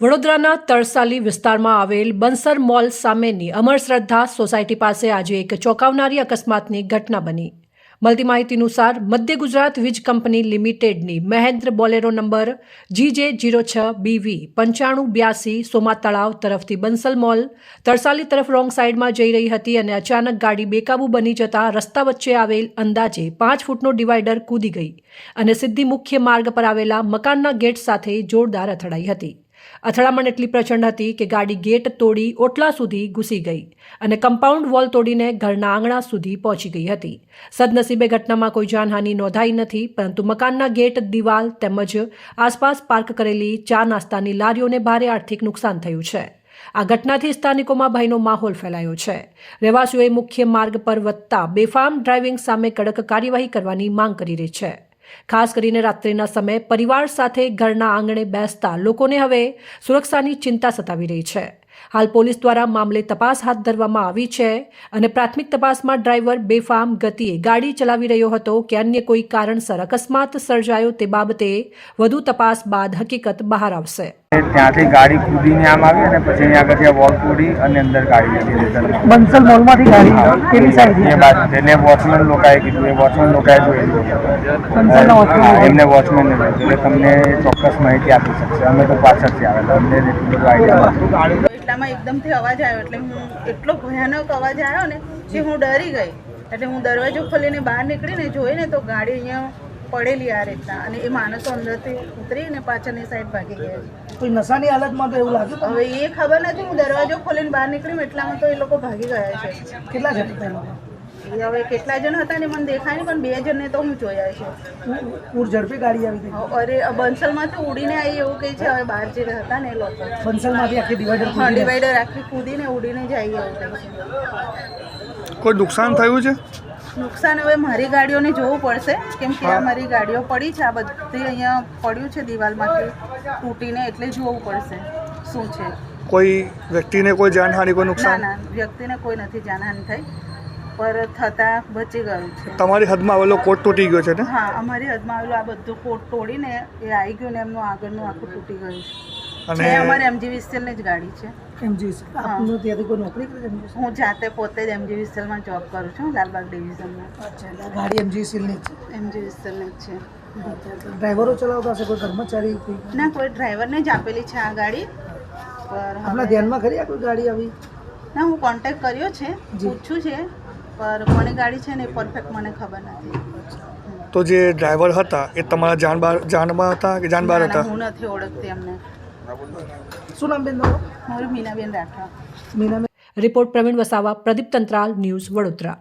વડોદરાના તરસાલી વિસ્તારમાં આવેલ બંસર મોલ સામેની અમર શ્રદ્ધા સોસાયટી પાસે આજે એક ચોંકાવનારી અકસ્માતની ઘટના બની. મળતી માહિતી અનુસાર મધ્ય ગુજરાત વીજ કંપની લિમિટેડની Mahindra Bolero number GJ06BV 9582 Soma Talav તરફથી બંસલ મોલ તરસાલી તરફ રોંગ સાઈડમાં જઈ રહી હતી અને અચાનક ગાડી બેકાબૂ બની જતા રસ્તા વચ્ચે આવેલ અંદાજે 5 ફૂટનો ડિવાઈડર કૂદી ગઈ અને સીધી મુખ્ય માર્ગ પર આવેલા મકાનના ગેટ સાથે જોરદાર અથડાઈ હતી. અથડામણ એટલી પ્રચંડ હતી કે ગાડી ગેટ તોડી ઓટલા સુધી ઘૂસી ગઈ અને કમ્પાઉન્ડ વોલ તોડીને ઘરના આંગણા સુધી પહોંચી ગઈ હતી. સદનસીબે ઘટનામાં કોઈ જાનહાનિ નોંધાઈ નથી, પરંતુ મકાનના ગેટ, દિવાલ તેમજ આસપાસ પાર્ક કરેલી ચા નાસ્તાની લારીઓને ભારે આર્થિક નુકસાન થયું છે. આ ઘટનાથી સ્થાનિકોમાં ભયનો માહોલ ફેલાયો છે. રહેવાસીઓએ મુખ્ય માર્ગ પર વધતા બેફામ ડ્રાઇવિંગ સામે કડક કાર્યવાહી કરવાની માંગ કરી રહી છે. ખાસ કરીને રાત્રિના સમયે પરિવાર સાથે ઘરના આંગણે બેસતા લોકોને હવે સુરક્ષાની ચિંતા સતાવી રહી છે. હાલ પોલીસ દ્વારા મામલે તપાસ હાથ ધરવામાં આવી છે અને પ્રાથમિક તપાસમાં ડ્રાઈવર બેફામ ગતિએ ગાડી ચલાવી રહ્યો હતો કે અન્ય કોઈ કારણસર અકસ્માત સર્જાયો તે બાબતે વધુ તપાસ બાદ હકીકત બહાર આવશે. ત્યાંથી ગાડી કૂદીને આમ આવી અને પછી અહીંયા આગળ વોલ તોડી અને અંદર ગાડી જતી બંસલ મોલમાંથી ગાડી કેવી સાઈડ એ બાજુ એટલે વોચમેન લોકોએ કીધું, એ વોચમેન લોકોએ જોયેલું, એમને વોચમેનને એટલે તમને ચોક્કસ માહિતી આપી શકશે. અમે તો પાછળથી આવેલા, અમને એટલું બધું આઈડિયા નથી. એટલામાં એકદમથી અવાજ આવ્યો એટલે હું એટલો ભયાનક અવાજ આવ્યો ને કે હું ડરી ગઈ. એટલે હું દરવાજો ખોલીને બહાર નીકળીને જોઈને તો ગાડી અહીંયા પડેલી આ રીતના અને એ માણસો અંદરથી ઉતરીને પાછળની સાઈડ ભાગી ગયા. કોઈ નશાની હાલતમાં તો એવું લાગ્યું. હવે એ ખબર નથી, હું દરવાજો ખોલીને બહાર નીકળી એટલામાં તો એ લોકો ભાગી ગયા છે. કેટલા જણ હતા લોકો? હવે કેટલા જણ હતા ને મને દેખાય નહીં, પણ 2 જણને તો હું જોયા છે. પૂર ઝડપી ગાડી આવી હતી. અરે બંસલમાંથી ઉડીને આવી એવું કહે છે. હવે બહાર જે હતા ને એ લોકો બંસલમાંથી આખી ડિવાઈડર આખી કૂદીને ઉડીને જાય એવું કહે છે. કોઈ નુકસાન થયું છે? નુકસાન હવે મારી ગાડીઓને જોવું પડશે, કેમ કે આ મારી ગાડીઓ પડી છે. આ બધી અહીંયા પડ્યું છે દિવાલમાંથી તૂટીને, એટલે જોવું પડશે શું છે. કોઈ વ્યક્તિને કોઈ જાનહાનિ, કોઈ નુકસાન? ના, વ્યક્તિને કોઈ નથી જાનહાનિ થઈ, પર થતાં બચી ગયું છે. તમારી હદમાં આવેલો કોટ તૂટી ગયો છે ને? હા, અમારી હદમાં આવેલું આ બધું કોટ તોડીને એ આવી ગયું ને એમનું આગળનું આખું તૂટી ગયું છે. અને અમારે MG-VCL જ ગાડી છે. MG-VCL આપનું ત્યાંથી કોઈ નોકરી કરે છે? હું જાતે પોતે જ MG-VCLમાં જોબ કરું છું, લાલબાગ ડિવિઝનમાં. અચ્છા, ગાડી MG-VCLની છે? MG-VCLની જ છે. ડ્રાઈવરો ચલાવતા હશે, કોઈ કર્મચારી? ના, કોઈ ડ્રાઈવરને જ આપેલી છે આ ગાડી. પર આપણા ધ્યાનમાં ખરી આ કોઈ ગાડી આવી? ના, હું કોન્ટેક્ટ કર્યો છે, પૂછ્યું છે, પર કોની ગાડી છે ને એ પરફેક્ટ મને ખબર નથી. તો જે ડ્રાઈવર હતા એ તમારા જાનમાં હતા કે જાન બહાર હતા? હું નથી ઓળખતી એમને. શું નામ બેન? મારું મીનાબેન રાઠવા. મીનાબેન. Report Pravin Vasava, Pradeep Tantral, news Vadodara.